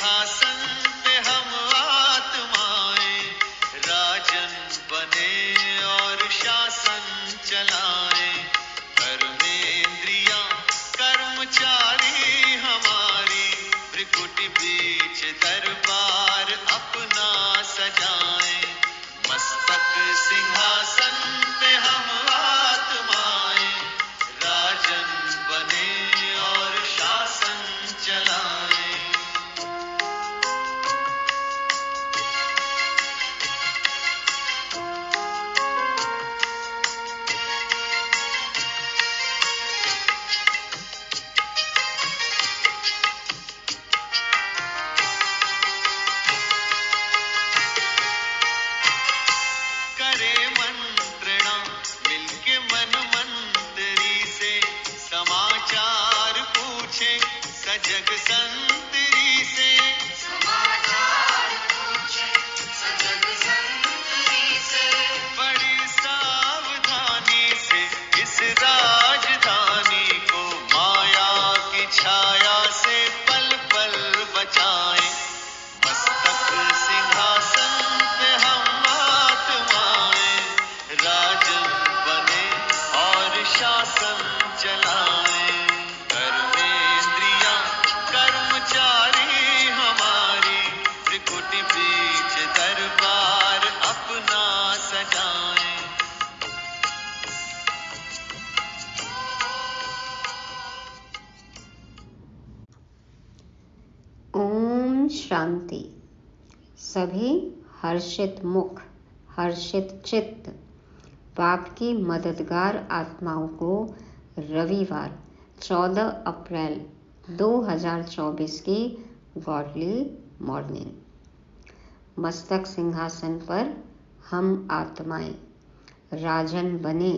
सिंहासन पे हम आत्माएं राजन बने और शासन चलाएं। कर्मेंद्रियां कर्मचारी हमारी भ्रिकुटी बीच दरबार अपना सजाएं। मस्तक सिंहासन पे हम आत्माएं राजन बने और शासन चलाएं। करे मंत्रणा मिलके मन मंत्री से समाचार पूछे सजग संतरी से। समाचार पूछे सजग संतरी से। बड़ी सावधानी से इस राजधानी को माया की छाया से पल पल बचाएं। मस्तक सिंहासन पे हम आत्माएं राजन बने और शासन चलाएं। कर्मेंद्रियां कर्मचारी हमारी त्रिकुटी बीच दरबार अपना सजाएं। ओम शांति। सभी हर्षित मुख, हर्षित चित्त बाप की मददगार आत्माओं को रविवार 14 अप्रैल 2024 की गॉडली मॉर्निंग। मस्तक सिंहासन पर हम आत्माएं राजन बने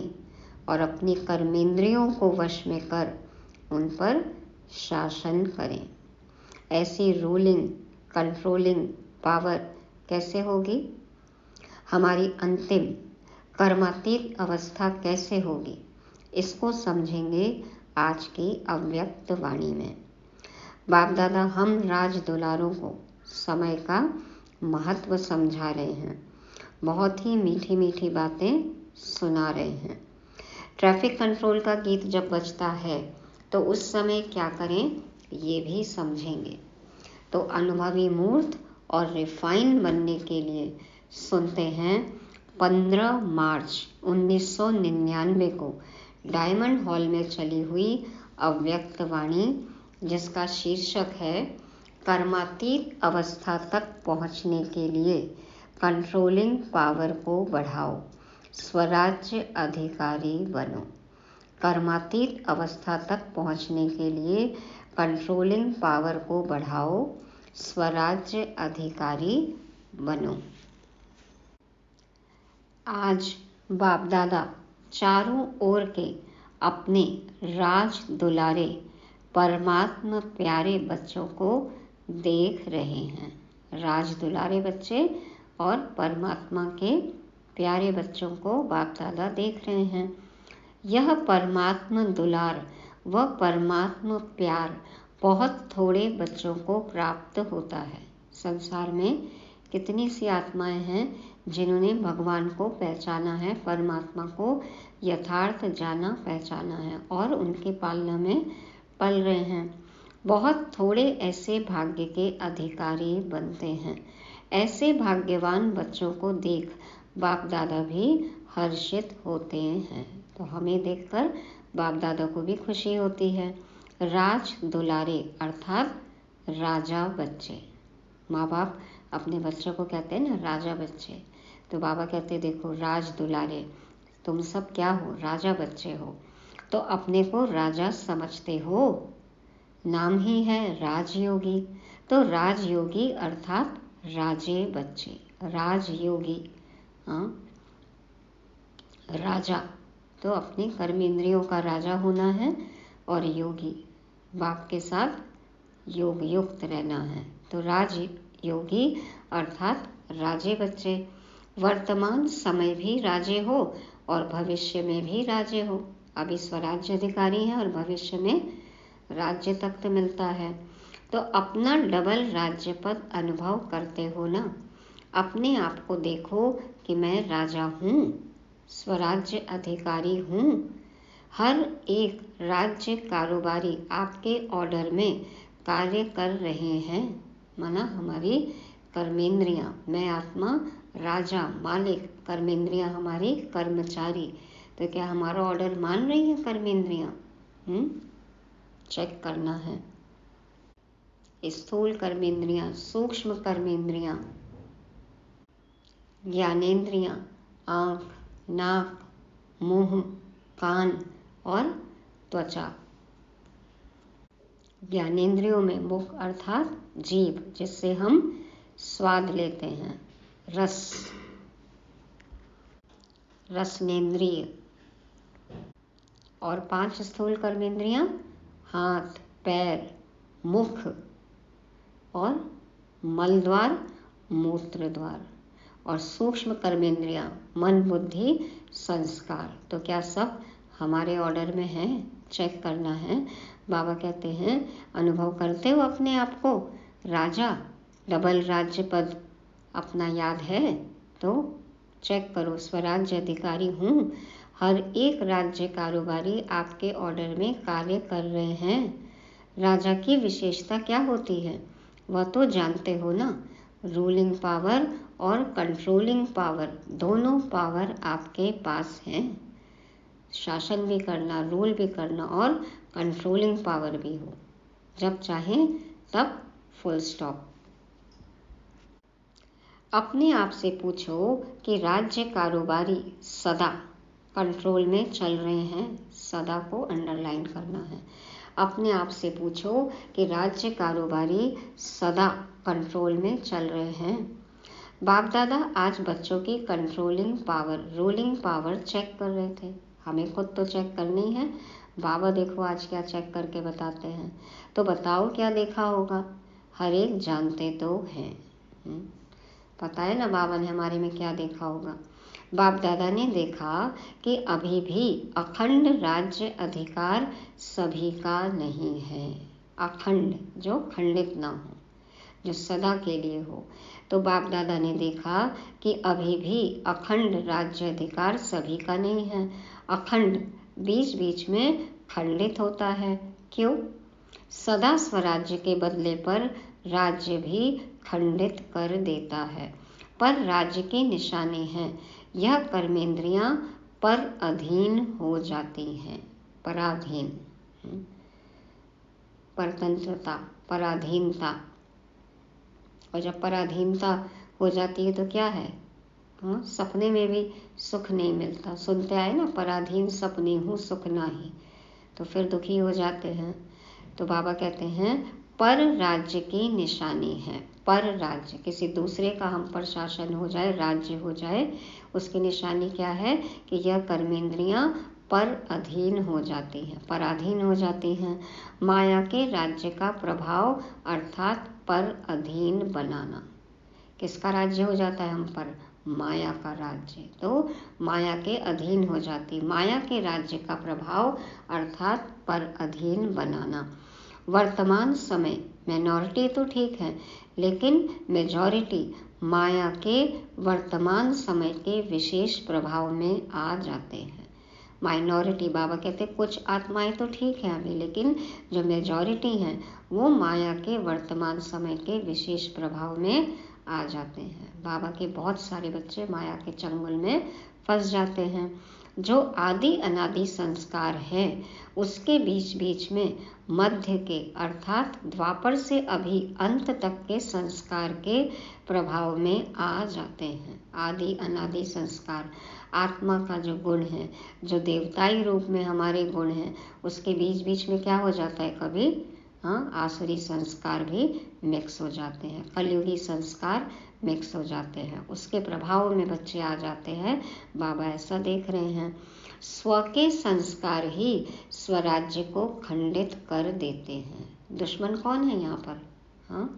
और अपनी कर्मेंद्रियों को वश में कर उन पर शासन करें। ऐसी रूलिंग कंट्रोलिंग पावर कैसे होगी? हमारी अंतिम कर्मातीत अवस्था कैसे होगी? इसको समझेंगे आज की अव्यक्त वाणी में। बाप दादा हम राज दुलारों को समय का महत्व समझा रहे हैं, बहुत ही मीठी मीठी बातें सुना रहे हैं। ट्रैफिक कंट्रोल का गीत जब बजता है तो उस समय क्या करें ये भी समझेंगे। तो अनुभवी मूर्त और रिफाइन बनने के लिए सुनते हैं 15 मार्च 1999 को डायमंड हॉल में चली हुई अव्यक्त वाणी, जिसका शीर्षक है कर्मातीत अवस्था तक पहुंचने के लिए कंट्रोलिंग पावर को बढ़ाओ, स्वराज्य अधिकारी बनो। कर्मातीत अवस्था तक पहुंचने के लिए कंट्रोलिंग पावर को बढ़ाओ, स्वराज्य अधिकारी बनो। आज बाप दादा चारों ओर के अपने राज दुलारे परमात्मा प्यारे बच्चों को देख रहे हैं। राज दुलारे बच्चे और परमात्मा के प्यारे बच्चों को बाप दादा देख रहे हैं। यह परमात्मा दुलार व परमात्मा प्यार बहुत थोड़े बच्चों को प्राप्त होता है। संसार में कितनी सी आत्माएं हैं जिन्होंने भगवान को पहचाना है, परमात्मा को यथार्थ जाना पहचाना है और उनके पालना में पल रहे हैं। बहुत थोड़े ऐसे भाग्य के अधिकारी बनते हैं। ऐसे भाग्यवान बच्चों को देख बाप दादा भी हर्षित होते हैं। तो हमें देखकर बाप दादा को भी खुशी होती है। राज दुलारे अर्थात राजा बच्चे। माँ बाप अपने बच्चों को कहते हैं ना राजा बच्चे, तो बाबा कहते देखो राज दुलारे, तुम सब क्या हो? राजा बच्चे हो। तो अपने को राजा समझते हो, नाम ही है राजयोगी। तो राजयोगी अर्थात राजे बच्चे, राजयोगी। राजा तो अपनी कर्मेंद्रियों का राजा होना है और योगी बाप के साथ योग युक्त रहना है। तो राज योगी अर्थात राजे बच्चे। वर्तमान समय भी राजे हो और भविष्य में भी राजे हो। अभी स्वराज्य अधिकारी हैं और भविष्य में राज्य तख्त मिलता है। तो अपना डबल राज्य पद अनुभव करते हो ना। अपने आप को देखो कि मैं राजा हूँ, स्वराज्य अधिकारी हूँ। हर एक राज्य कारोबारी आपके ऑर्डर में कार्य कर रहे हैं, माना हमारी कर्मेंद्रियां। मैं आत्मा राजा मालिक, कर्मेंद्रियां हमारी कर्मचारी। तो क्या हमारा ऑर्डर मान रही है कर्मेंद्रियां? चेक करना है। स्थूल कर्मेंद्रियां, सूक्ष्म कर्मेंद्रियां, ज्ञानेंद्रियां, आँख, नाक, मुंह, कान और त्वचा। ज्ञानेंद्रियों में मुख अर्थात जीभ, जिससे हम स्वाद लेते हैं, रसनेंद्रिय। और 5 स्थूल कर्मेंद्रियां, हाथ, पैर, मुख और मलद्वार, मूत्र द्वार। और सूक्ष्म कर्मेंद्रियां, मन, बुद्धि, संस्कार। तो क्या सब हमारे ऑर्डर में है? चेक करना है। बाबा कहते हैं अनुभव करते हो अपने आप को राजा, डबल राज्य पद अपना याद है तो चेक करो, स्वराज्य अधिकारी हूँ। हर एक राज्य कारोबारी आपके ऑर्डर में कार्य कर रहे हैं। राजा की विशेषता क्या होती है वह तो जानते हो ना। रूलिंग पावर और कंट्रोलिंग पावर, दोनों पावर आपके पास हैं। शासन भी करना, रूल भी करना और कंट्रोलिंग पावर भी हो। जब चाहे तब फुल स्टॉप। अपने आप से पूछो कि राज्य कारोबारी सदा कंट्रोल में चल रहे हैं। सदा को अंडरलाइन करना है। अपने आप से पूछो कि राज्य कारोबारी सदा कंट्रोल में चल रहे हैं। बाप दादा आज बच्चों की controlling power, ruling power check कर रहे थे। हमें खुद तो चेक करनी है। बाबा देखो आज क्या चेक करके बताते हैं। तो बताओ क्या देखा होगा? हर एक जानते तो हैं। पता है ना बाबा ने हमारे में क्या देखा होगा? बाप दादा ने देखा कि अभी भी अखंड राज्य अधिकार सभी का नहीं है। अखंड, जो खंडित ना हो, जो सदा के लिए हो। तो बाप दादा ने देखा कि अभी भी अखंड राज्य अधिकार सभी का नहीं है। अखंड बीच बीच में खंडित होता है। क्यों? सदा स्वराज्य के बदले पर राज्य भी खंडित कर देता है। पर राज्य की निशानी है, यह कर्मेंद्रियां पर अधीन हो जाती हैं। पराधीन, परतंत्रता, पराधीनता। और जब पराधीनता हो जाती है तो क्या है? सपने में भी सुख नहीं मिलता। सुनते आए ना, पराधीन सपने हूँ सुख नाही। तो फिर दुखी हो जाते हैं। तो बाबा कहते हैं पर राज्य की निशानी है। पर राज्य, किसी दूसरे का हम पर शासन हो जाए, राज्य हो जाए, उसकी निशानी क्या है कि यह कर्मेंद्रियां पर अधीन हो जाती हैं, पराधीन हो जाती हैं। माया के राज्य का प्रभाव अर्थात पर अधीन बनाना। किसका राज्य हो जाता है हम पर? माया का राज्य। तो माया के अधीन हो जाती, माया के राज्य का प्रभाव अर्थात पर अधीन बनाना। वर्तमान समय माइनॉरिटी तो ठीक है, लेकिन मेजॉरिटी माया के वर्तमान समय के विशेष प्रभाव में आ जाते हैं। माइनॉरिटी, बाबा कहते कुछ आत्माएं तो ठीक है अभी, लेकिन जो मेजॉरिटी हैं वो माया के वर्तमान समय के विशेष प्रभाव में आ जाते हैं। बाबा के बहुत सारे बच्चे माया के चंगुल में फंस जाते हैं। जो आदि अनादि संस्कार है उसके बीच बीच में मध्य के अर्थात द्वापर से अभी अंत तक के संस्कार के प्रभाव में आ जाते हैं। आदि अनादि संस्कार, आत्मा का जो गुण है, जो देवताई रूप में हमारे गुण हैं, उसके बीच बीच में क्या हो जाता है? कभी आसुरी संस्कार भी मिक्स हो जाते हैं, कलयुगी संस्कार मिक्स हो जाते हैं, उसके प्रभाव में बच्चे आ जाते हैं। बाबा ऐसा देख रहे हैं। स्व के संस्कार ही स्वराज्य को खंडित कर देते हैं। दुश्मन कौन है यहाँ पर?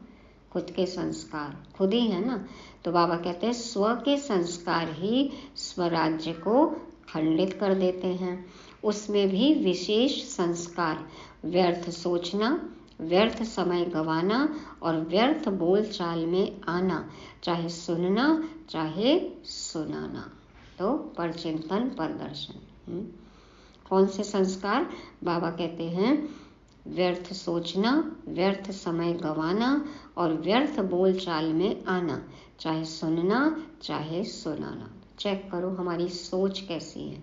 खुद के संस्कार, खुद ही है ना। तो बाबा कहते हैं स्व के संस्कार ही स्वराज्य को खंडित कर देते हैं। उसमें भी विशेष संस्कार, व्यर्थ सोचना, व्यर्थ समय गंवाना और व्यर्थ बोल चाल में आना, चाहे सुनना चाहे सुनाना। तो परचिंतन परदर्शन। कौन से संस्कार? बाबा कहते हैं व्यर्थ सोचना, व्यर्थ समय गंवाना और व्यर्थ बोल चाल में आना, चाहे सुनना चाहे सुनाना। चेक करो हमारी सोच कैसी है।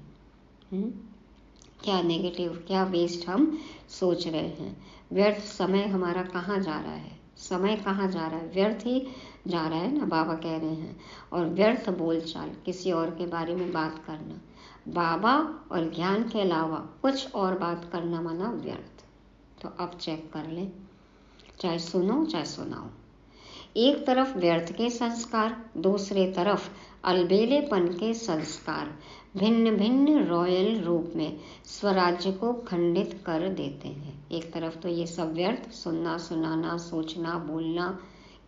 क्या नेगेटिव, क्या वेस्ट हम सोच रहे हैं। व्यर्थ समय हमारा कहाँ जा रहा है? समय कहाँ जा रहा है? व्यर्थ ही जा रहा है ना, बाबा कह रहे हैं। और व्यर्थ बोलचाल, किसी और के बारे में बात करना, बाबा और ज्ञान के अलावा कुछ और बात करना माना व्यर्थ। तो अब चेक कर लें, चाहे सुनो चाहे सुनाओ। एक तरफ व्यर्थ के संस्कार, दूसरे तरफ अलबेलेपन के संस्कार भिन्न भिन्न रॉयल रूप में स्वराज्य को खंडित कर देते हैं। एक तरफ तो ये सब व्यर्थ, सुनना सुनाना, सोचना बोलना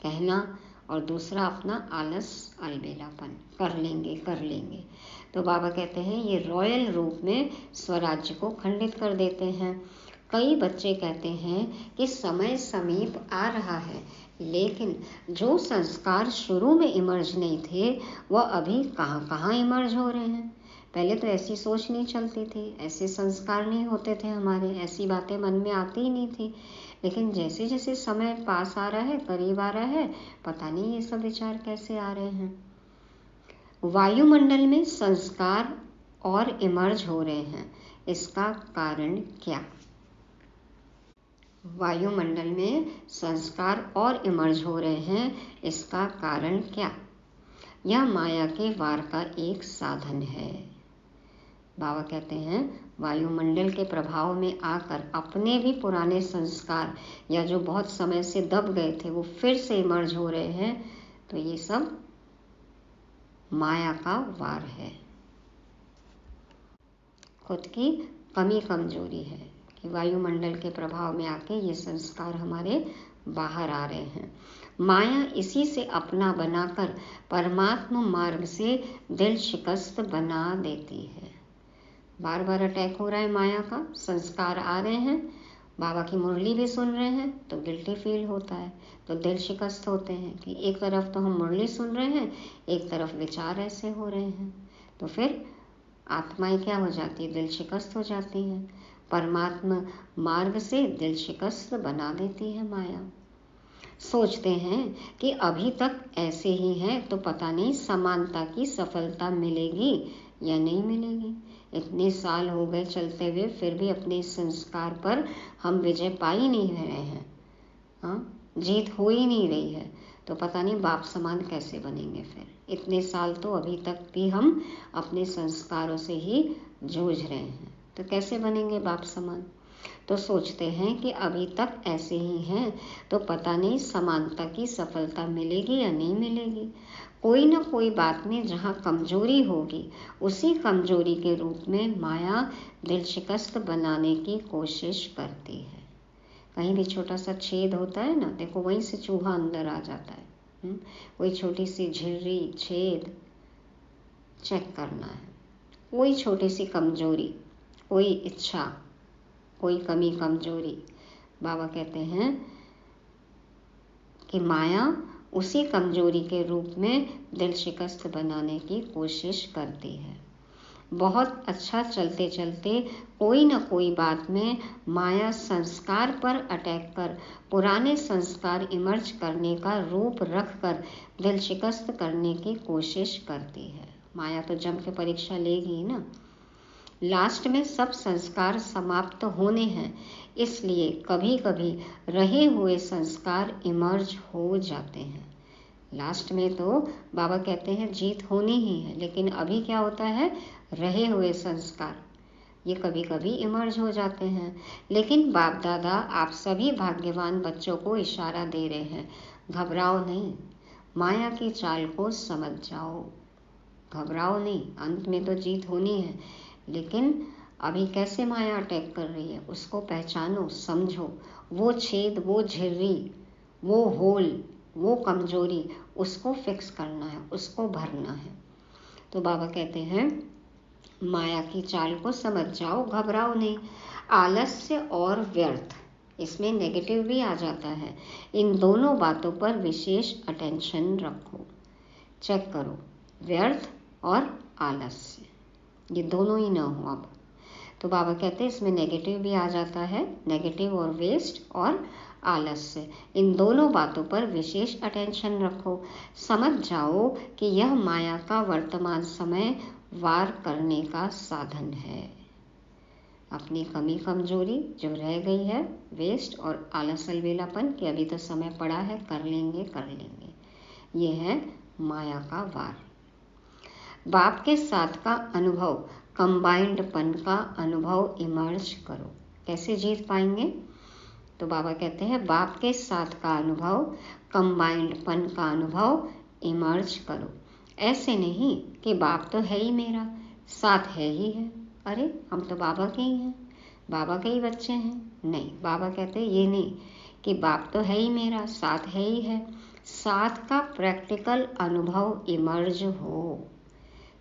कहना, और दूसरा अपना आलस अलबेलापन, कर लेंगे। तो बाबा कहते हैं ये रॉयल रूप में स्वराज्य को खंडित कर देते हैं। कई बच्चे कहते हैं कि समय समीप आ रहा है, लेकिन जो संस्कार शुरू में इमर्ज नहीं थे वह अभी कहाँ इमर्ज हो रहे हैं। पहले तो ऐसी सोच नहीं चलती थी, ऐसे संस्कार नहीं होते थे हमारे, ऐसी बातें मन में आती ही नहीं थी। लेकिन जैसे जैसे समय पास आ रहा है, करीब आ रहा है, पता नहीं ये सब विचार कैसे आ रहे हैं। वायुमंडल में संस्कार और इमर्ज हो रहे हैं, इसका कारण क्या? वायुमंडल में संस्कार और इमर्ज हो रहे हैं, इसका कारण क्या? यह माया के वार का एक साधन है। बाबा कहते हैं वायुमंडल के प्रभाव में आकर अपने भी पुराने संस्कार या जो बहुत समय से दब गए थे वो फिर से इमर्ज हो रहे हैं। तो ये सब माया का वार है, खुद की कमी कमजोरी है कि वायुमंडल के प्रभाव में आके ये संस्कार हमारे बाहर आ रहे हैं। माया इसी से अपना बनाकर परमात्मा मार्ग से दिल शिकस्त बना देती है। बार बार अटैक हो रहा है माया का, संस्कार आ रहे हैं, बाबा की मुरली भी सुन रहे हैं तो गिल्टी फील होता है, तो दिल शिकस्त होते हैं कि एक तरफ तो हम मुरली सुन रहे हैं, एक तरफ विचार ऐसे हो रहे हैं। तो फिर आत्माएं क्या हो जाती है? दिल शिकस्त हो जाती हैं। परमात्मा मार्ग से दिल शिकस्त बना देती है माया। सोचते हैं कि अभी तक ऐसे ही हैं तो पता नहीं समानता की सफलता मिलेगी या नहीं मिलेगी। इतने साल हो गए चलते हुए, फिर भी अपने संस्कार पर हम विजय पा ही नहीं रहे हैं। जीत हो ही नहीं रही है, तो पता नहीं बाप समान कैसे बनेंगे। फिर इतने साल तो अभी तक भी हम अपने संस्कारों से ही जूझ रहे हैं, तो कैसे बनेंगे बाप समान। तो सोचते हैं कि अभी तक ऐसे ही हैं तो पता नहीं समानता की सफलता मिलेगी या नहीं मिलेगी। कोई ना कोई बात में जहाँ कमजोरी होगी, उसी कमजोरी के रूप में माया दिल शिकस्त बनाने की कोशिश करती है। कहीं भी छोटा सा छेद होता है ना, देखो वहीं से चूहा अंदर आ जाता है। कोई छोटी सी झिर्री, छेद चेक करना है। कोई छोटी सी कमजोरी, कोई इच्छा, कोई कमी कमजोरी, बाबा कहते हैं कि माया उसी कमजोरी के रूप में दिल शिकस्त बनाने की कोशिश करती है। बहुत अच्छा चलते चलते कोई न कोई बात में माया संस्कार पर अटैक कर पुराने संस्कार इमर्ज करने का रूप रखकर दिल शिकस्त करने की कोशिश करती है। माया तो जम के परीक्षा लेगी ना। लास्ट में सब संस्कार समाप्त होने हैं, इसलिए कभी कभी रहे हुए संस्कार इमर्ज हो जाते हैं। लास्ट में तो बाबा कहते हैं जीत होनी ही है, लेकिन अभी क्या होता है? रहे हुए संस्कार ये कभी कभी इमर्ज हो जाते हैं। लेकिन बाप दादा आप सभी भाग्यवान बच्चों को इशारा दे रहे हैं, घबराओ नहीं, माया की चाल को समझ जाओ। घबराओ नहीं, अंत में तो जीत होनी है, लेकिन अभी कैसे माया अटैक कर रही है उसको पहचानो, समझो। वो छेद, वो झिर्री, वो होल, वो कमजोरी, उसको फिक्स करना है, उसको भरना है। तो बाबा कहते हैं माया की चाल को समझ जाओ, घबराओ नहीं। आलस्य और व्यर्थ, इसमें नेगेटिव भी आ जाता है। इन दोनों बातों पर विशेष अटेंशन रखो। चेक करो, व्यर्थ और आलस्य, ये दोनों ही ना हो। अब तो बाबा कहते हैं इसमें नेगेटिव भी आ जाता है, नेगेटिव और वेस्ट और आलस्य, इन दोनों बातों पर विशेष अटेंशन रखो। समझ जाओ कि यह माया का वर्तमान समय वार करने का साधन है। अपनी कमी कमजोरी जो रह गई है, वेस्ट और आलस अलबेलापन कि अभी तो समय पड़ा है, कर लेंगे, ये है माया का वार। बाप के साथ का अनुभव, कंबाइंडपन का अनुभव इमर्ज करो। कैसे जीत पाएंगे? तो बाबा कहते हैं बाप के साथ का अनुभव, कंबाइंडपन का अनुभव इमर्ज करो। ऐसे नहीं कि बाप तो है ही मेरा, साथ है ही है, अरे हम तो बाबा के ही हैं, बाबा के ही बच्चे हैं। नहीं, बाबा कहते हैं ये नहीं कि बाप तो है ही मेरा, साथ है ही है। साथ का प्रैक्टिकल अनुभव इमर्ज हो,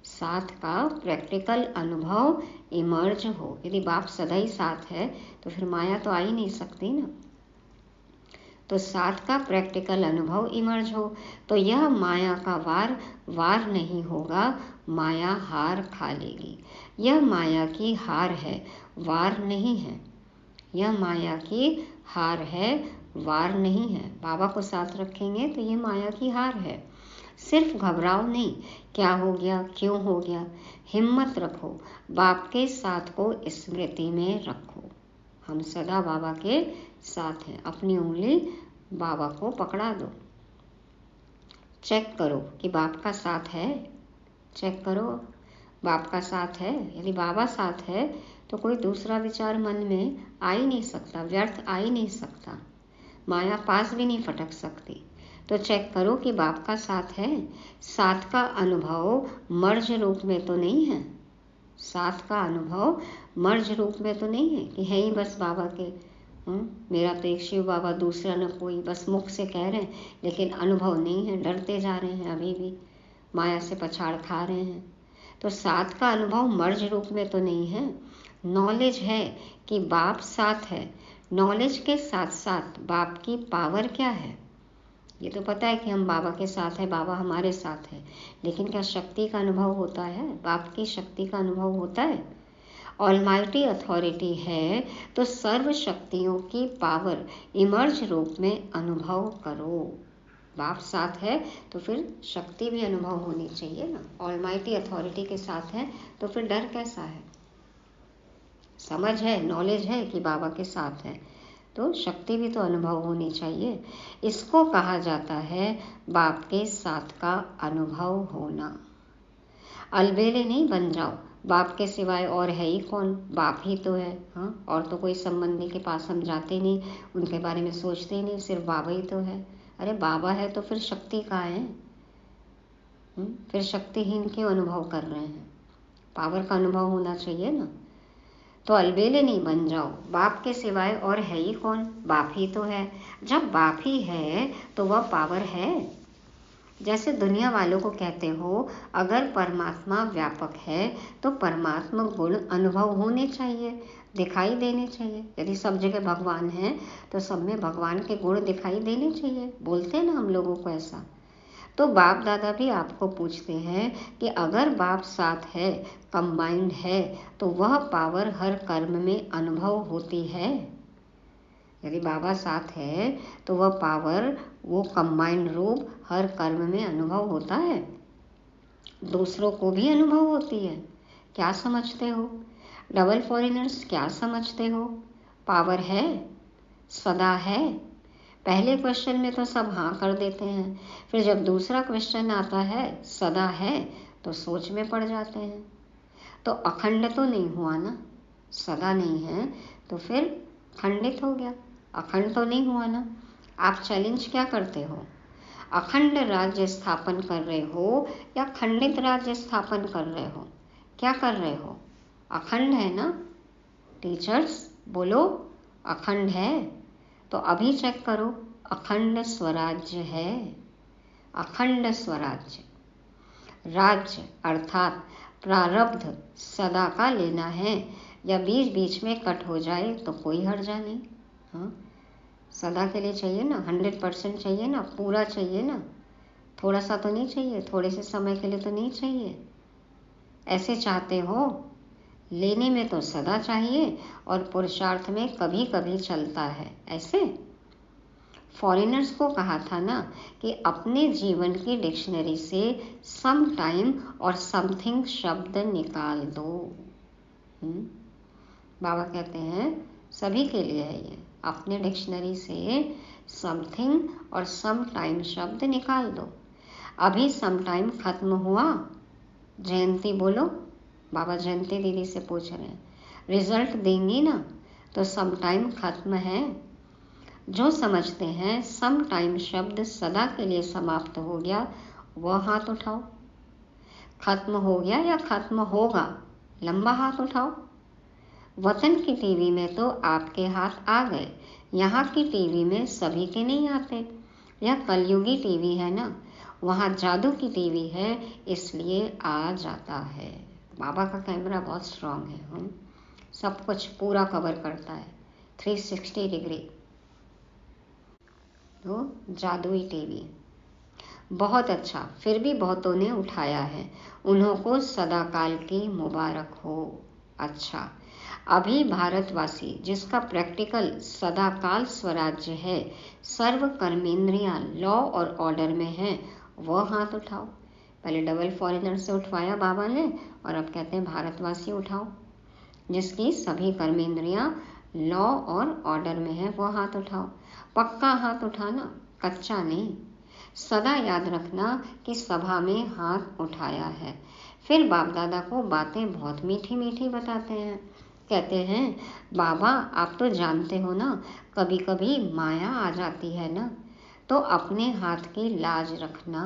साथ का प्रैक्टिकल अनुभव इमर्ज हो। यदि बाप सदा ही साथ है तो फिर माया तो आ ही नहीं सकती ना। तो साथ का प्रैक्टिकल अनुभव इमर्ज हो तो यह माया का वार नहीं होगा, माया हार खा लेगी। यह माया की हार है, वार नहीं है। यह माया की हार है, वार नहीं है। बाबा को साथ रखेंगे तो ये माया की हार है। सिर्फ घबराओ नहीं, क्या हो गया, क्यों हो गया, हिम्मत रखो, बाप के साथ को स्मृति में रखो। हम सदा बाबा के साथ हैं। अपनी उंगली बाबा को पकड़ा दो। चेक करो कि बाप का साथ है, चेक करो बाप का साथ है। यदि बाबा साथ है तो कोई दूसरा विचार मन में आ ही नहीं सकता, व्यर्थ आ ही नहीं सकता, माया पास भी नहीं फटक सकती। तो चेक करो कि बाप का साथ है। साथ का अनुभव मर्ज रूप में तो नहीं है, साथ का अनुभव मर्ज रूप में तो नहीं है कि है ही बस बाबा के, मेरा तो एक शिव बाबा, दूसरा न कोई, बस मुख से कह रहे हैं लेकिन अनुभव नहीं है, डरते जा रहे हैं, अभी भी माया से पछाड़ खा रहे हैं। तो साथ का अनुभव मर्ज रूप में तो नहीं है। नॉलेज है कि बाप साथ है, नॉलेज के साथ साथ बाप की पावर क्या है, ये तो पता है कि हम बाबा के साथ है, बाबा हमारे साथ है, लेकिन क्या शक्ति का अनुभव होता है, बाप की शक्ति का अनुभव होता है? ऑलमाइटी अथॉरिटी है तो सर्व शक्तियों की पावर इमर्ज रूप में अनुभव करो। बाप साथ है तो फिर शक्ति भी अनुभव होनी चाहिए ना। ऑलमाइटी अथॉरिटी के साथ है तो फिर डर कैसा है? समझ है, नॉलेज है कि बाबा के साथ है तो शक्ति भी तो अनुभव होनी चाहिए। इसको कहा जाता है बाप के साथ का अनुभव होना। अलबेले नहीं बन जाओ, बाप के सिवाय और है ही कौन, बाप ही तो है। हाँ, और तो कोई संबंधी के पास हम जाते नहीं, उनके बारे में सोचते ही नहीं, सिर्फ बाबा ही तो है। अरे बाबा है तो फिर शक्ति कहाँ है? फिर शक्तिहीन क्यों अनुभव कर रहे हैं? पावर का अनुभव होना चाहिए ना। तो अलबेले नहीं बन जाओ, बाप के सिवाय और है ही कौन, बाप ही तो है। जब बाप ही है तो वह पावर है। जैसे दुनिया वालों को कहते हो अगर परमात्मा व्यापक है तो परमात्मा गुण अनुभव होने चाहिए, दिखाई देने चाहिए। यदि सब जगह भगवान है तो सब में भगवान के गुण दिखाई देने चाहिए। बोलते हैं ना हम लोगों को ऐसा। तो बाप दादा भी आपको पूछते हैं कि अगर बाप साथ है, कंबाइंड है, तो वह पावर हर कर्म में अनुभव होती है। यदि बाबा साथ है तो वह पावर, वो कंबाइंड रूप हर कर्म में अनुभव होता है, दूसरों को भी अनुभव होती है। क्या समझते हो डबल फॉरेनर्स, क्या समझते हो? पावर है, सदा है। पहले क्वेश्चन में तो सब हाँ कर देते हैं, फिर जब दूसरा क्वेश्चन आता है सदा है तो सोच में पड़ जाते हैं। तो अखंड तो नहीं हुआ ना, सदा नहीं है तो फिर खंडित हो गया, अखंड तो नहीं हुआ ना। आप चैलेंज क्या करते हो? अखंड राज्य स्थापन कर रहे हो या खंडित राज्य स्थापन कर रहे हो? क्या कर रहे हो? अखंड है ना टीचर्स, बोलो अखंड है। तो अभी चेक करो, अखंड स्वराज्य है, अखंड स्वराज्य। राज्य अर्थात प्रारब्ध सदा का लेना है, या बीच बीच में कट हो जाए तो कोई हर्जा नहीं। हाँ, सदा के लिए चाहिए ना, 100% चाहिए ना, पूरा चाहिए ना, थोड़ा सा तो नहीं चाहिए, थोड़े से समय के लिए तो नहीं चाहिए। ऐसे चाहते हो? लेने में तो सदा चाहिए और पुरुषार्थ में कभी कभी चलता है। ऐसे फॉरेनर्स को कहा था ना कि अपने जीवन की डिक्शनरी से सम टाइम और समथिंग शब्द निकाल दो। बाबा कहते हैं सभी के लिए है ये, अपने डिक्शनरी से समथिंग और सम टाइम शब्द निकाल दो। अभी सम टाइम खत्म हुआ, जयंती बोलो। बाबा जयंती दीदी से पूछ रहे हैं, रिजल्ट देंगी ना? तो सम टाइम खत्म है। जो समझते हैं सम टाइम शब्द सदा के लिए समाप्त हो गया, वह हाथ उठाओ। खत्म हो गया या खत्म होगा, लंबा हाथ उठाओ। वतन की टीवी में तो आपके हाथ आ गए, यहाँ की टीवी में सभी के नहीं आते। यह कलयुगी टीवी है ना, वहाँ जादू की टीवी है, इसलिए आ जाता है। बाबा का कैमरा बहुत स्ट्रांग है, सब कुछ पूरा कवर करता है, 360 डिग्री। तो जादुई टीवी बहुत अच्छा, फिर भी बहुतों ने उठाया है, उन्हों को सदाकाल की मुबारक हो। अच्छा, अभी भारतवासी जिसका प्रैक्टिकल सदाकाल स्वराज्य है, सर्व कर्मेंद्रियां लॉ और ऑर्डर में है, वह हाथ उठाओ। पहले डबल फॉरेनर से उठवाया बाबा ने और अब कहते हैं भारतवासी उठाओ। जिसकी सभी कर्मेंद्रियां लॉ और ऑर्डर में है, वो हाथ उठाओ। पक्का हाथ उठाना, कच्चा नहीं। सदा याद रखना कि सभा में हाथ उठाया है। फिर बाप दादा को बातें बहुत मीठी मीठी बताते हैं। कहते हैं बाबा आप तो जानते हो ना, कभी कभी माया आ जाती है ना, तो अपने हाथ की लाज रखना।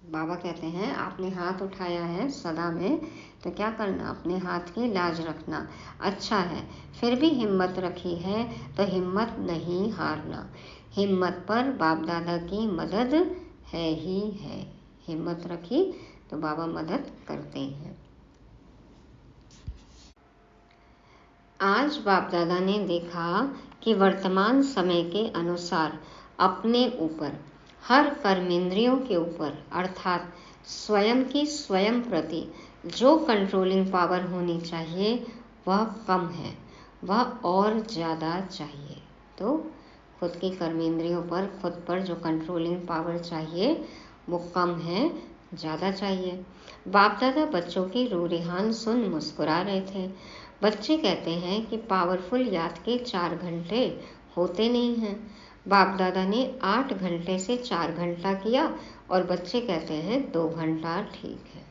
बाबा कहते हैं आपने हाथ उठाया है सदा में, तो क्या करना, अपने हाथ की लाज रखना। अच्छा है, फिर भी हिम्मत रखी है तो हिम्मत नहीं हारना। हिम्मत पर बाप दादा की मदद है ही है। हिम्मत रखी तो बाबा मदद करते हैं। आज बाप दादा ने देखा कि वर्तमान समय के अनुसार अपने ऊपर, हर कर्मेंद्रियों के ऊपर अर्थात स्वयं की स्वयं प्रति जो कंट्रोलिंग पावर होनी चाहिए वह कम है, वह और ज़्यादा चाहिए। तो खुद की कर्मेंद्रियों पर, खुद पर जो कंट्रोलिंग पावर चाहिए वो कम है, ज़्यादा चाहिए। बाप दादा बच्चों की रूरिहान सुन मुस्कुरा रहे थे। बच्चे कहते हैं कि पावरफुल याद के 4 घंटे होते नहीं हैं। बाप दादा ने 8 घंटे से 4 घंटा किया और बच्चे कहते हैं 2 घंटा ठीक है।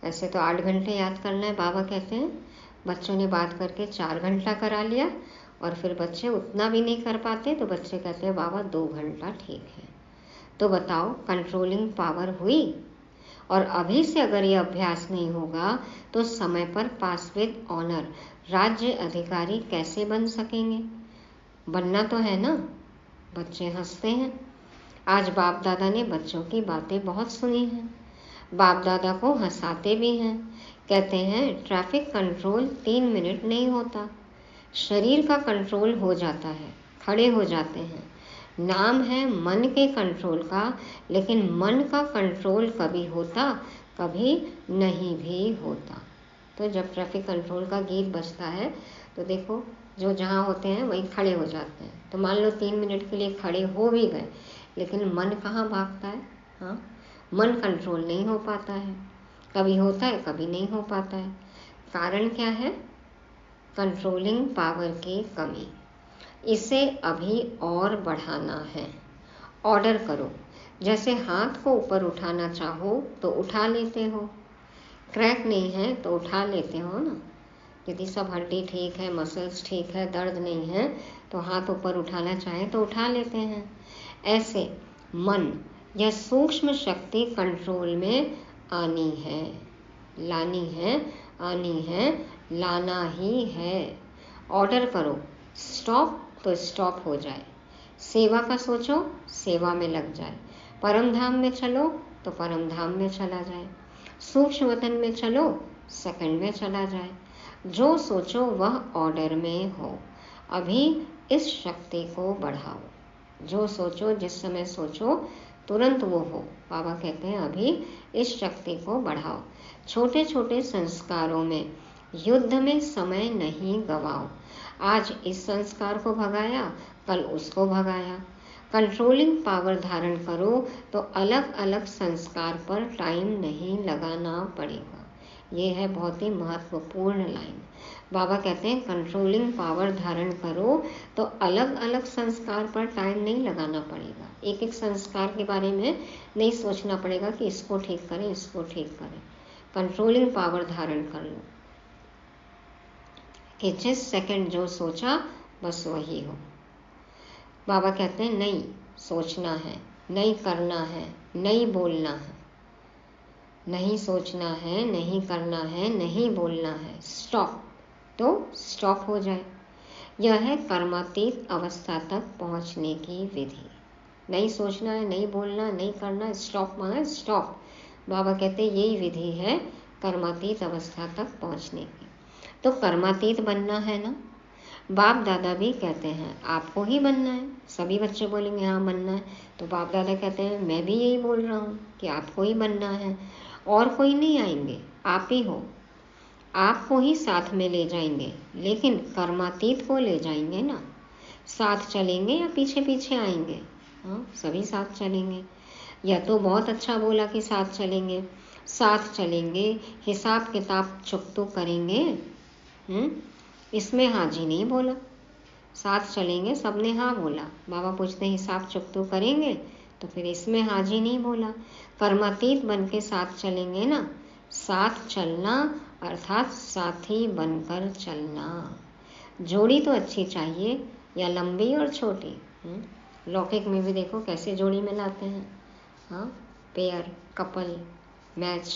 ऐसे तो 8 घंटे याद करना है, बाबा कहते हैं। बच्चों ने बात करके 4 घंटा करा लिया और फिर बच्चे उतना भी नहीं कर पाते, तो बच्चे कहते हैं बाबा 2 घंटा ठीक है। तो बताओ कंट्रोलिंग पावर हुई? और अभी से अगर ये अभ्यास नहीं होगा तो समय पर पास विद ऑनर राज्य अधिकारी कैसे बन सकेंगे? बनना तो है ना। बच्चे हंसते हैं। आज बाप दादा ने बच्चों की बातें बहुत सुनी हैं। बाप दादा को हंसाते भी हैं। कहते हैं ट्रैफिक कंट्रोल 3 मिनट नहीं होता, शरीर का कंट्रोल हो जाता है, खड़े हो जाते हैं। नाम है मन के कंट्रोल का, लेकिन मन का कंट्रोल कभी होता, कभी नहीं भी होता। तो जब ट्रैफिक कंट्रोल का गीत बजता है तो देखो जो जहाँ होते हैं वहीं खड़े हो जाते हैं। तो मान लो 3 मिनट के लिए खड़े हो भी गए, लेकिन मन कहाँ भागता है? हाँ, मन कंट्रोल नहीं हो पाता है। कभी होता है, कभी नहीं हो पाता है। कारण क्या है? कंट्रोलिंग पावर की कमी। इसे अभी और बढ़ाना है। ऑर्डर करो। जैसे हाथ को ऊपर उठाना चाहो तो उठा लेते हो, क्रैक नहीं है तो उठा लेते हो ना। यदि सब हड्डी ठीक है, मसल्स ठीक है, दर्द नहीं है, तो हाथ ऊपर उठाना चाहे तो उठा लेते हैं। ऐसे मन यह सूक्ष्म शक्ति कंट्रोल में आनी है, लानी है, आनी है, लाना ही है। ऑर्डर करो, स्टॉप तो स्टॉप हो जाए। सेवा का सोचो, सेवा में लग जाए। परम धाम में चलो तो परम धाम में चला जाए। सूक्ष्म वतन में चलो, सेकंड में चला जाए। जो सोचो वह ऑर्डर में हो। अभी इस शक्ति को बढ़ाओ। जो सोचो, जिस समय सोचो, तुरंत वो हो। बाबा कहते हैं अभी इस शक्ति को बढ़ाओ। छोटे छोटे संस्कारों में, युद्ध में समय नहीं गवाओ। आज इस संस्कार को भगाया, कल उसको भगाया। कंट्रोलिंग पावर धारण करो तो अलग अलग संस्कार पर टाइम नहीं लगाना पड़ेगा। ये है बहुत ही महत्वपूर्ण लाइन। बाबा कहते हैं कंट्रोलिंग पावर धारण करो तो अलग अलग संस्कार पर टाइम नहीं लगाना पड़ेगा। एक एक संस्कार के बारे में नहीं सोचना पड़ेगा कि इसको ठीक करें, इसको ठीक करें। कंट्रोलिंग पावर धारण कर लो कि जिस सेकंड जो सोचा बस वही हो। बाबा कहते हैं नहीं सोचना है, नहीं करना है, नहीं बोलना है। नहीं सोचना है, नहीं करना है, नहीं बोलना है। स्टॉप, तो स्टॉप हो जाए। यह है कर्मातीत अवस्था तक पहुंचने की विधि। नहीं सोचना है, नहीं बोलना, नहीं करना, स्टॉप माना स्टॉप। बाबा कहते हैं यही विधि है कर्मातीत अवस्था तक पहुंचने की। तो कर्मातीत बनना है ना। बाप दादा भी कहते हैं आपको ही बनना है। सभी बच्चे बोलेंगे हाँ बनना है। तो बाप दादा कहते हैं मैं भी यही बोल रहा हूँ कि आपको ही बनना है, और कोई नहीं आएंगे, आप ही हो। आपको ही साथ में ले जाएंगे, लेकिन कर्मातीत को ले जाएंगे ना। साथ चलेंगे या पीछे पीछे आएंगे? हाँ, सभी साथ चलेंगे। या तो बहुत अच्छा बोला कि साथ चलेंगे, साथ चलेंगे, हिसाब किताब चुकतो करेंगे। इसमें हाँ जी नहीं बोला। साथ चलेंगे, सबने हाँ बोला। बाबा पूछते हैं हिसाब चुकतो करेंगे, तो फिर इसमें हाँ जी नहीं बोला। कर्मातीत बन के साथ चलेंगे ना। साथ चलना अर्थात साथी बनकर चलना। जोड़ी तो अच्छी चाहिए, या लंबी और छोटी। लौकिक में भी देखो कैसे जोड़ी में लाते हैं। हाँ, पेयर, कपल, मैच।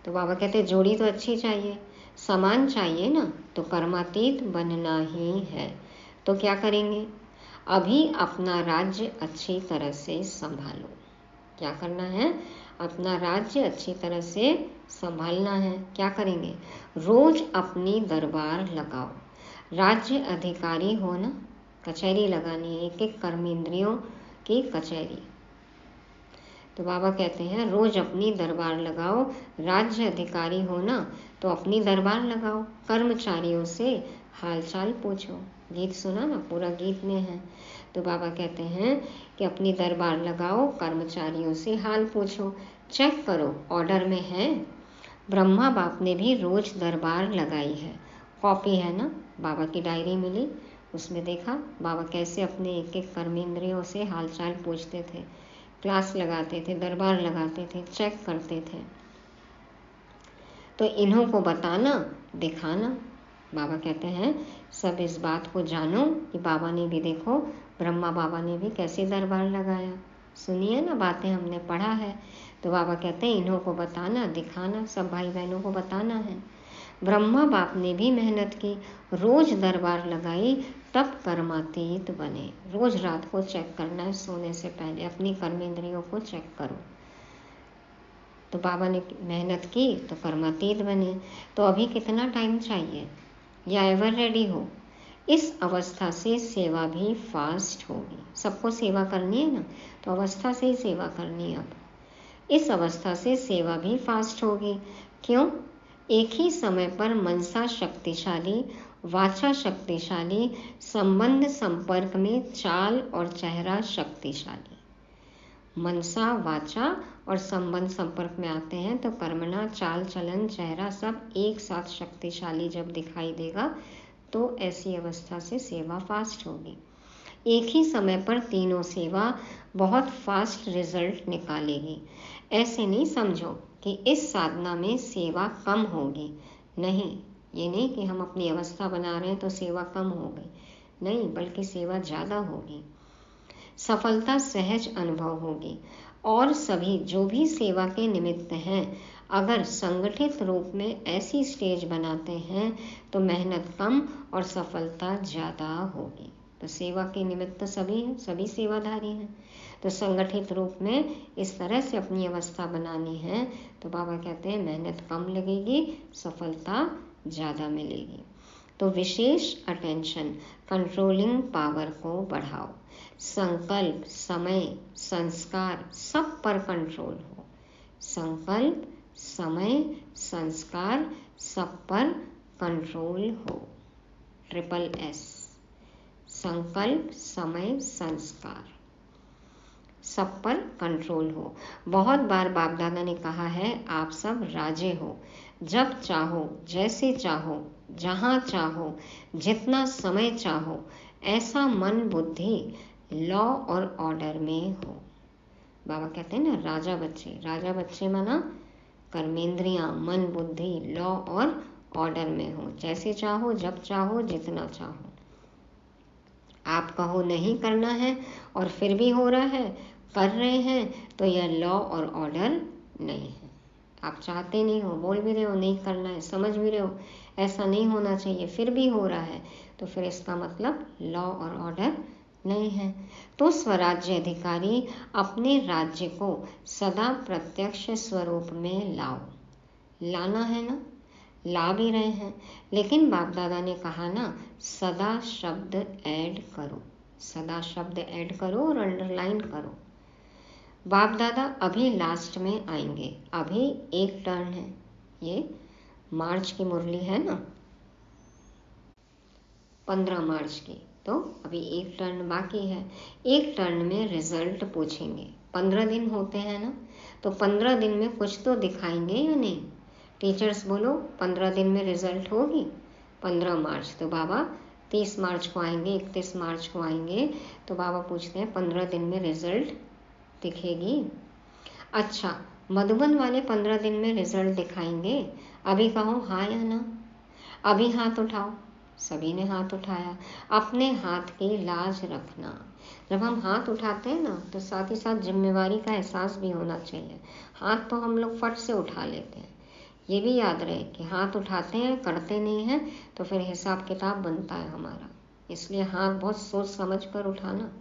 तो बाबा कहते हैं जोड़ी तो अच्छी चाहिए, समान चाहिए ना। तो कर्मातीत बनना ही है। तो क्या करेंगे? अभी अपना राज्य अच्छी तरह से संभालो। क्या करना है? अपना राज्य अच्छी तरह से संभालना है। क्या करेंगे? रोज अपनी दरबार लगाओ। राज्य अधिकारी हो ना, कचहरी लगानी है, एक एक कर्मेंद्रियों की कचहरी। तो बाबा कहते हैं रोज अपनी दरबार लगाओ। राज्य अधिकारी हो ना, तो अपनी दरबार लगाओ। कर्मचारियों से हालचाल पूछो। गीत सुना ना, पूरा गीत में है। तो बाबा कहते हैं कि अपनी दरबार लगाओ, कर्मचारियों से हाल पूछो, चेक करो ऑर्डर में है। ब्रह्मा बाप ने भी रोज दरबार लगाई है। कॉपी है ना, बाबा की डायरी मिली, उसमें देखा बाबा कैसे अपने एक एक कर्मेंद्रियों से हालचाल पूछते थे, क्लास लगाते थे, दरबार लगाते थे, चेक करते थे। तो इन्हों को बताना, दिखाना। बाबा कहते हैं सब इस बात को जानो कि बाबा ने भी देखो, ब्रह्मा बाबा ने भी कैसे दरबार लगाया। सुनिए ना, बातें हमने पढ़ा है। तो बाबा कहते हैं इन्हों को बताना, दिखाना, सब भाई बहनों को बताना है। ब्रह्मा बाप ने भी मेहनत की, रोज दरबार लगाई, तब कर्मातीत बने। रोज रात को चेक करना है, सोने से पहले अपनी कर्मेंद्रियों को चेक करो। तो बाबा ने मेहनत की तो कर्मातीत बने। तो अभी कितना टाइम चाहिए? या एवर रेडी हो? इस अवस्था से सेवा भी फास्ट होगी। सबको सेवा करनी है ना, तो अवस्था से ही सेवा करनी है। अब इस अवस्था से सेवा भी फास्ट होगी। क्यों? एक ही समय पर मनसा शक्तिशाली, वाचा शक्तिशाली, संबंध संपर्क में चाल और चेहरा शक्तिशाली। मनसा, वाचा और संबंध संपर्क में आते हैं तो कर्मणा, चाल चलन, चेहरा सब एक साथ शक्तिशाली जब दिखाई देगा, तो ऐसी अवस्था से सेवा फास्ट होगी। एक ही समय पर तीनों सेवा बहुत फास्ट रिजल्ट निकालेगी। ऐसे नहीं समझो कि इस साधना में सेवा कम होगी। नहीं, ये नहीं कि हम अपनी अवस्था बना रहे हैं तो सेवा कम हो गई, नहीं, बल्कि सेवा ज़्यादा होगी। सफलता सहज अनुभव होगी। और सभी जो भी सेवा के निमित्त हैं, अगर संगठित रूप में ऐसी स्टेज बनाते हैं तो मेहनत कम और सफलता ज़्यादा होगी। तो सेवा के निमित्त सभी हैं, सभी सेवाधारी हैं। तो संगठित रूप में इस तरह से अपनी अवस्था बनानी है तो बाबा कहते हैं मेहनत कम लगेगी, सफलता ज़्यादा मिलेगी। तो विशेष अटेंशन, कंट्रोलिंग पावर को बढ़ाओ। संकल्प, समय, संस्कार सब पर कंट्रोल हो। संकल्प, समय, संस्कार सब पर कंट्रोल हो। SSS, संकल्प, समय, संस्कार सब पर कंट्रोल हो। बहुत बार बाप दादा ने कहा है, आप सब राजे हो, जब चाहो, जैसे चाहो, जहाँ चाहो, जितना समय चाहो, ऐसा मन बुद्धि लॉ और ऑर्डर में हो। बाबा कहते हैं ना, राजा बच्चे, राजा बच्चे माना कर्मेंद्रियां, मन बुद्धि लॉ और ऑर्डर में हो, जैसे चाहो, जब चाहो, जितना चाहो। आप कहो नहीं करना है और फिर भी हो रहा है, कर रहे हैं, तो यह लॉ और ऑर्डर नहीं है। आप चाहते नहीं हो, बोल भी रहे हो नहीं करना है, समझ भी रहे हो ऐसा नहीं होना चाहिए, फिर भी हो रहा है, तो फिर इसका मतलब लॉ और ऑर्डर नहीं है। तो स्वराज्य अधिकारी अपने राज्य को सदा प्रत्यक्ष स्वरूप में लाओ। लाना है ना, ला भी रहे हैं, लेकिन बाप दादा ने कहा ना, सदा शब्द ऐड करो, सदा शब्द ऐड करो और अंडरलाइन करो। बाप दादा अभी लास्ट में आएंगे, अभी एक टर्न है, ये मार्च की मुरली है ना, 15 मार्च की, तो अभी एक टर्न बाकी है। एक टर्न में रिजल्ट पूछेंगे। 15 दिन होते हैं ना, तो 15 दिन में कुछ तो दिखाएंगे या नहीं? टीचर्स बोलो, 15 दिन में रिजल्ट होगी। 15 मार्च, तो बाबा 30 मार्च को आएंगे, 31 मार्च को आएंगे, तो बाबा पूछते हैं 15 दिन में रिजल्ट दिखेगी? अच्छा, मधुबन वाले 15 दिन में रिजल्ट दिखाएंगे? अभी कहो हाँ या ना, अभी हाथ उठाओ। सभी ने हाथ उठाया। अपने हाथ की लाज रखना। जब हम हाथ उठाते हैं ना, तो साथ ही साथ जिम्मेवारी का एहसास भी होना चाहिए। हाथ तो हम लोग फट से उठा लेते हैं, ये भी याद रहे कि हाथ उठाते हैं, करते नहीं हैं, तो फिर हिसाब किताब बनता है हमारा। इसलिए हाथ बहुत सोच समझ कर उठाना।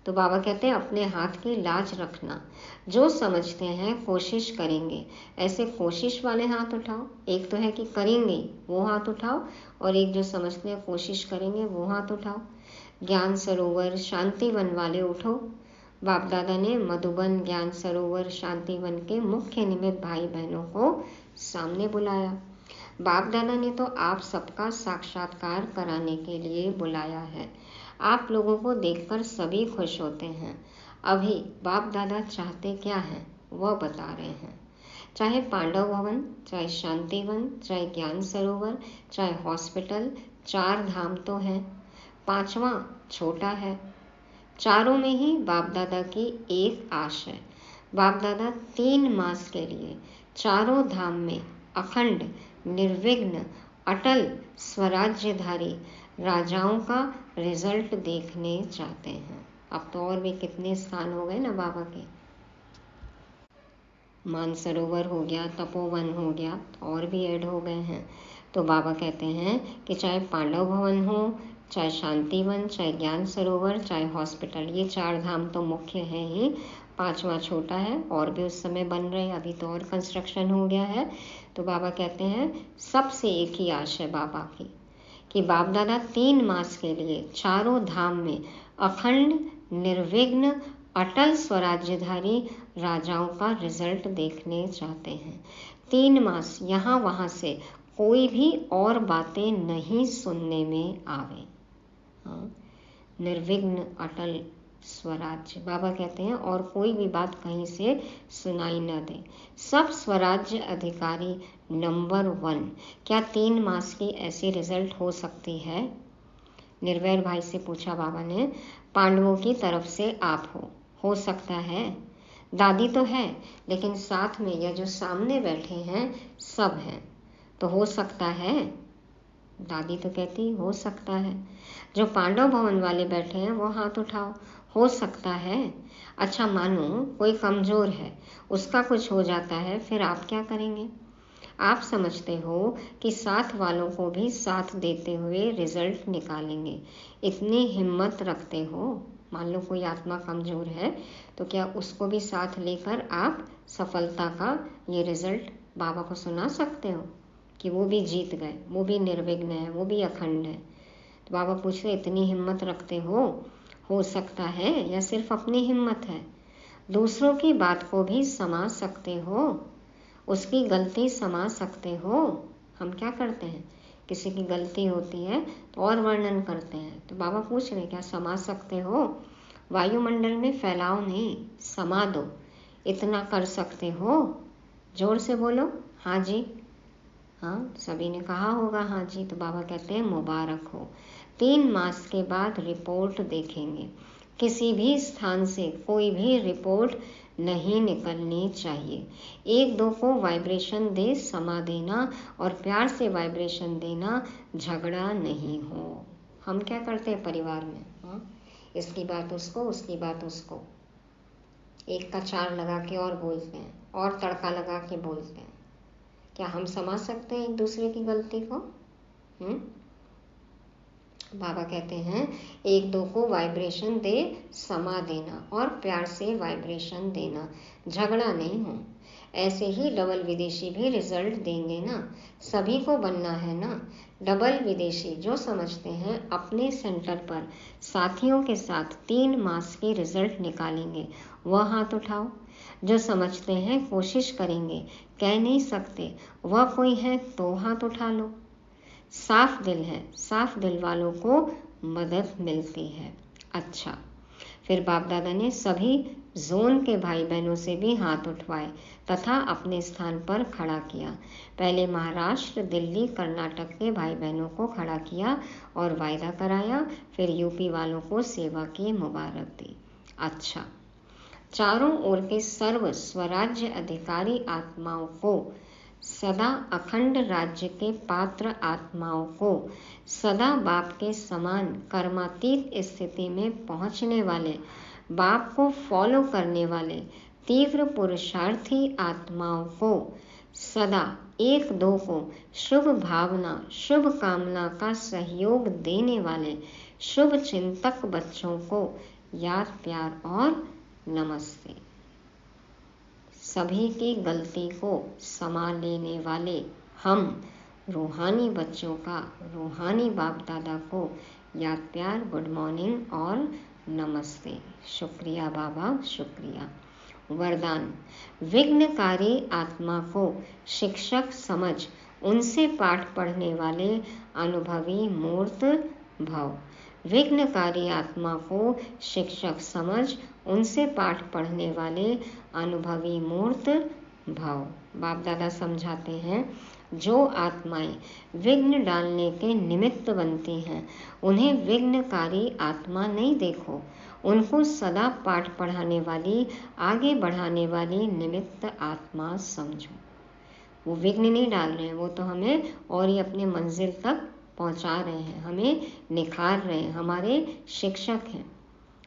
तो बाबा कहते हैं अपने हाथ की लाज रखना। जो समझते हैं कोशिश करेंगे, ऐसे कोशिश वाले हाथ उठाओ। एक तो है कि करेंगे वो हाथ उठाओ, और एक जो समझते हैं कोशिश करेंगे वो हाथ उठाओ। ज्ञान सरोवर शांतिवन वाले उठो। बाप दादा ने मधुबन, ज्ञान सरोवर, शांतिवन के मुख्य निमित्त भाई बहनों को सामने बुलाया। बाप दादा ने तो आप सबका साक्षात्कार कराने के लिए बुलाया है। आप लोगों को देखकर सभी खुश होते हैं। अभी बाप दादा चाहते क्या हैं वह बता रहे हैं। चाहे पांडव भवन, चाहे शांतिवन, चाहे ज्ञान सरोवर, चाहे हॉस्पिटल, 4 धाम तो है, 5वां छोटा है। चारों में ही बाप दादा की एक आश है। बाप दादा 3 मास के लिए चारों धाम में अखंड, निर्विघ्न, अटल स्वराज्यधारी राजाओं का रिजल्ट देखने चाहते हैं। अब तो और भी कितने स्थान हो गए ना बाबा के। मानसरोवर हो गया, तपोवन हो गया, और भी ऐड हो गए हैं। तो बाबा कहते हैं कि चाहे पांडव भवन हो, चाहे शांतिवन, चाहे ज्ञान सरोवर, चाहे हॉस्पिटल, ये 4 धाम तो मुख्य हैं ही, 5वां छोटा है, और भी उस समय बन रहे, अभी तो और कंस्ट्रक्शन हो गया है। तो बाबा कहते हैं सबसे एक ही आश है बाबा की, कि बाप दादा 3 मास के लिए चारों धाम में अखंड, निर्विघ्न, अटल स्वराज्यधारी राजाओं का रिजल्ट देखने चाहते हैं। 3 मास यहाँ वहाँ से कोई भी और बातें नहीं सुनने में आवे। हाँ, निर्विघ्न, अटल स्वराज्य, बाबा कहते हैं और कोई भी बात कहीं से सुनाई न दे। सब स्वराज्य अधिकारी नंबर 1। क्या 3 मास की ऐसी रिजल्ट हो सकती है? निर्वैर भाई से पूछा बाबा ने। पांडवों की तरफ से आप हो सकता है। दादी तो है, लेकिन साथ में या जो सामने बैठे हैं सब हैं, तो हो सकता है। दादी तो कहती हो सकता है। जो पांडव भवन वाले बैठे हैं वो हाथ उठाओ, हो सकता है। अच्छा, मानो कोई कमजोर है, उसका कुछ हो जाता है, फिर आप क्या करेंगे? आप समझते हो कि साथ वालों को भी साथ देते हुए रिजल्ट निकालेंगे, इतनी हिम्मत रखते हो। मान लो कोई आत्मा कमजोर है, तो क्या उसको भी साथ लेकर आप सफलता का ये रिजल्ट बाबा को सुना सकते हो? कि वो भी जीत गए, वो भी निर्विघ्न है, वो भी अखंड है। तो बाबा पूछ रहे इतनी हिम्मत रखते हो सकता है या सिर्फ अपनी हिम्मत है? दूसरों की बात को भी समा सकते हो, उसकी गलती समा सकते हो। हम क्या करते हैं, किसी की गलती होती है तो और वर्णन करते हैं। तो बाबा पूछ रहे क्या समा सकते हो? वायुमंडल में फैलाव नहीं, समा दो। इतना कर सकते हो? जोर से बोलो हाँ जी। हाँ, सभी ने कहा होगा हाँ जी। तो बाबा कहते हैं मुबारक हो, 3 मास के बाद रिपोर्ट देखेंगे। किसी भी स्थान से कोई भी रिपोर्ट नहीं निकलनी चाहिए। 1-2 को वाइब्रेशन दे समा देना और प्यार से वाइब्रेशन देना, झगड़ा नहीं हो। हम क्या करते हैं परिवार में, हाँ, इसकी बात उसको, उसकी बात उसको, एक का 4 लगा के और बोलते हैं और तड़का लगा के बोलते हैं। क्या हम समझ सकते हैं एक दूसरे की गलती को? बाबा कहते हैं 1-2 को वाइब्रेशन दे समा देना और प्यार से वाइब्रेशन देना, झगड़ा नहीं हो। ऐसे ही डबल विदेशी भी रिजल्ट देंगे ना, सभी को बनना है ना। डबल विदेशी जो समझते हैं अपने सेंटर पर साथियों के साथ 3 मास के रिजल्ट निकालेंगे, वह हाथ उठाओ। जो समझते हैं कोशिश करेंगे, कह नहीं सकते, वह कोई है तो हाथ उठा लो। साफ दिल है, साफ दिल वालों को मदद मिलती है। अच्छा, फिर बाप दादा ने सभी जोन के भाई बहनों से भी हाथ उठवाए तथा अपने स्थान पर खड़ा किया। पहले महाराष्ट्र, दिल्ली, कर्नाटक के भाई बहनों को खड़ा किया और वायदा कराया। फिर यूपी वालों को सेवा की मुबारक दी। अच्छा, चारों ओर के सर्व स्वराज्य अधिकारी आत्माओं को, सदा अखंड राज्य के पात्र आत्माओं को, सदा बाप के समान कर्मातीत स्थिति में पहुंचने वाले, बाप को फॉलो करने वाले तीव्र पुरुषार्थी आत्माओं को, सदा 1-2 को शुभ भावना, शुभ कामना का सहयोग देने वाले शुभ चिंतक बच्चों को याद, प्यार और नमस्ते। सभी की गलती को समा लेने वाले हम रूहानी बच्चों का, रूहानी बाप दादा को याद, प्यार, गुड मॉर्निंग और नमस्ते। शुक्रिया बाबा, शुक्रिया। वरदान, विघ्नकारी आत्मा को शिक्षक समझ उनसे पाठ पढ़ने वाले अनुभवी मूर्त भव। विघ्नकारी आत्मा को शिक्षक समझ उनसे पाठ पढ़ने वाले अनुभवी मूर्त भव। बाप दादा समझाते हैं जो आत्माएं विघ्न डालने के निमित्त बनती हैं, उन्हें विघ्नकारी आत्मा नहीं देखो, उनको सदा पाठ पढ़ाने वाली, आगे बढ़ाने वाली निमित्त आत्मा समझो। वो विघ्न नहीं डाल रहे हैं, वो तो हमें और ही अपने मंजिल तक पहुंचा रहे हैं, हमें निखार रहे हैं, हमारे शिक्षक हैं,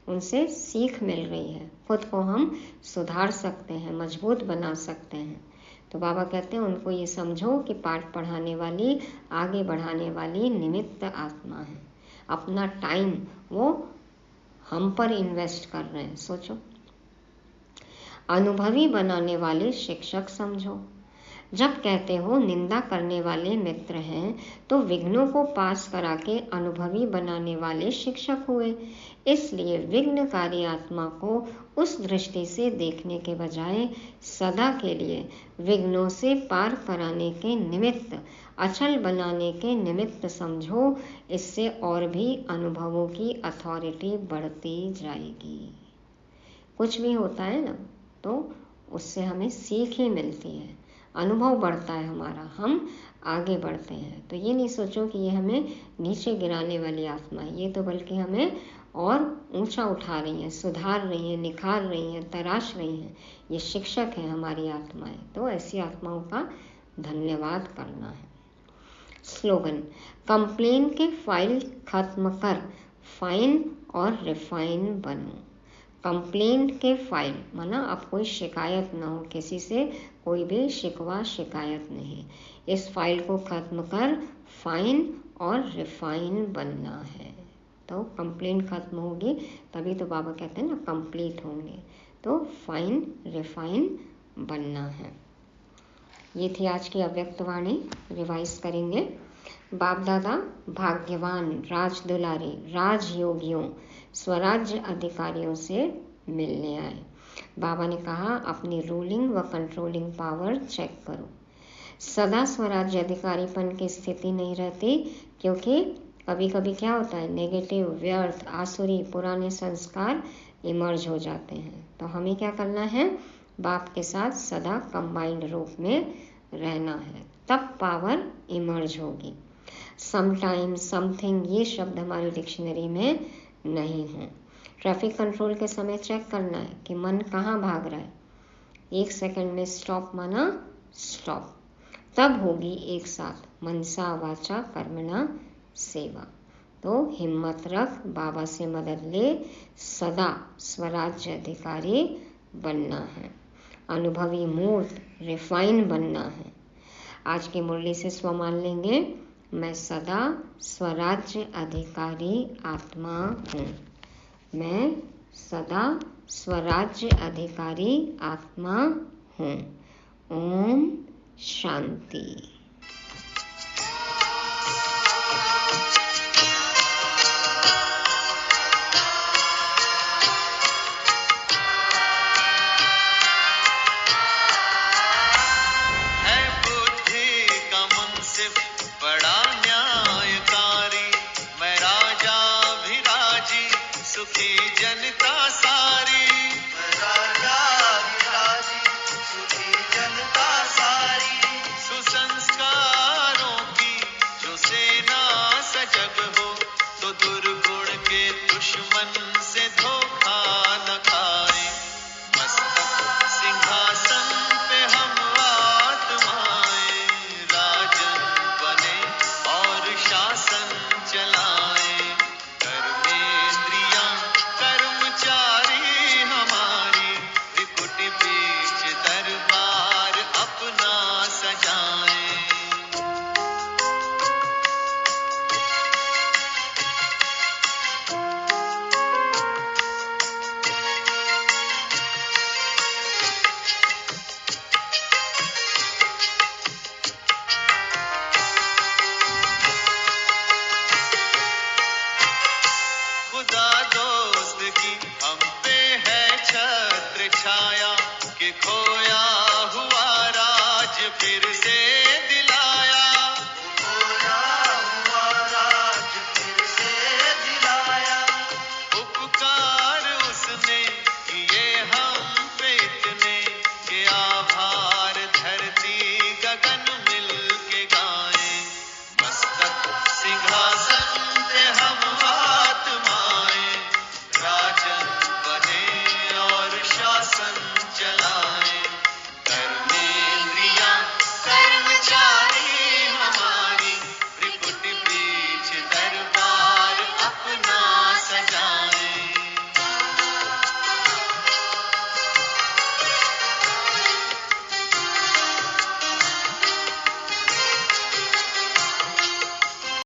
उनसे सीख मिल रही है, खुद को हम सुधार सकते हैं, मजबूत बना सकते हैं। तो बाबा कहते हैं उनको ये समझो कि पाठ पढ़ाने वाली, आगे बढ़ाने वाली निमित्त आत्मा है। अपना टाइम वो हम पर इन्वेस्ट कर रहे हैं, सोचो। अनुभवी बनाने वाले शिक्षक समझो। जब कहते हो निंदा करने वाले मित्र हैं, तो विघ्नों को पास करा के अनुभवी बनाने वाले शिक्षक हुए। इसलिए विघ्नकारी आत्मा को उस दृष्टि से देखने के बजाय सदा के लिए विघ्नों से पार कराने के निमित्त, अचल बनाने के निमित्त समझो। इससे और भी अनुभवों की अथॉरिटी बढ़ती जाएगी। कुछ भी होता है ना, तो उससे हमें सीख ही मिलती है, अनुभव बढ़ता है हमारा, हम आगे बढ़ते हैं। तो ये नहीं सोचो कि ये हमें नीचे गिराने वाली आत्मा है, ये तो बल्कि हमें और ऊंचा उठा रही हैं, सुधार रही हैं, निखार रही हैं, तराश रही हैं। ये शिक्षक हैं हमारी आत्माएं। तो ऐसी आत्माओं का धन्यवाद करना है। स्लोगन, कंप्लेन के फाइल खत्म कर फाइन और रिफाइन बनो। कंप्लेंट के फाइल माना अब कोई शिकायत ना हो, किसी से कोई भी शिकवा शिकायत नहीं। इस फाइल को खत्म कर फाइन और रिफाइन बनना है। तो कंप्लेंट खत्म होगी तभी तो बाबा कहते हैं ना कंप्लीट होंगे। तो फाइन रिफाइन बनना है। ये थी आज की अव्यक्त वाणी। रिवाइज करेंगे। बाप दादा भाग्यवान, राज दुलारी, राजयोगियों, स्वराज्य अधिकारियों से मिलने आए। बाबा ने कहा अपनी रूलिंग व कंट्रोलिंग पावर चेक करो। सदा स्वराज्य अधिकारीपन की स्थिति नहीं रहती, क्योंकि कभी कभी क्या होता है, नेगेटिव, व्यर्थ, आसुरी, पुराने संस्कार इमर्ज हो जाते हैं। तो हमें क्या करना है, बाप के साथ सदा कंबाइंड रूप में रहना है, तब पावर इमर्ज होगी। समटाइम, समथिंग, ये शब्द हमारी डिक्शनरी में नहीं है। ट्रैफिक कंट्रोल के समय चेक करना है कि मन कहाँ भाग रहा है। 1 सेकंड में स्टॉप माना स्टॉप, तब होगी एक साथ मनसा वाचा कर्मणा सेवा। तो हिम्मत रख, बाबा से मदद ले, सदा स्वराज्य अधिकारी बनना है, अनुभवी मूर्त, रिफाइन बनना है। आज की मुरली से स्व मान लेंगे, मैं सदा स्वराज्य अधिकारी आत्मा हूँ। मैं सदा स्वराज्य अधिकारी आत्मा हूँ। ओम शांति।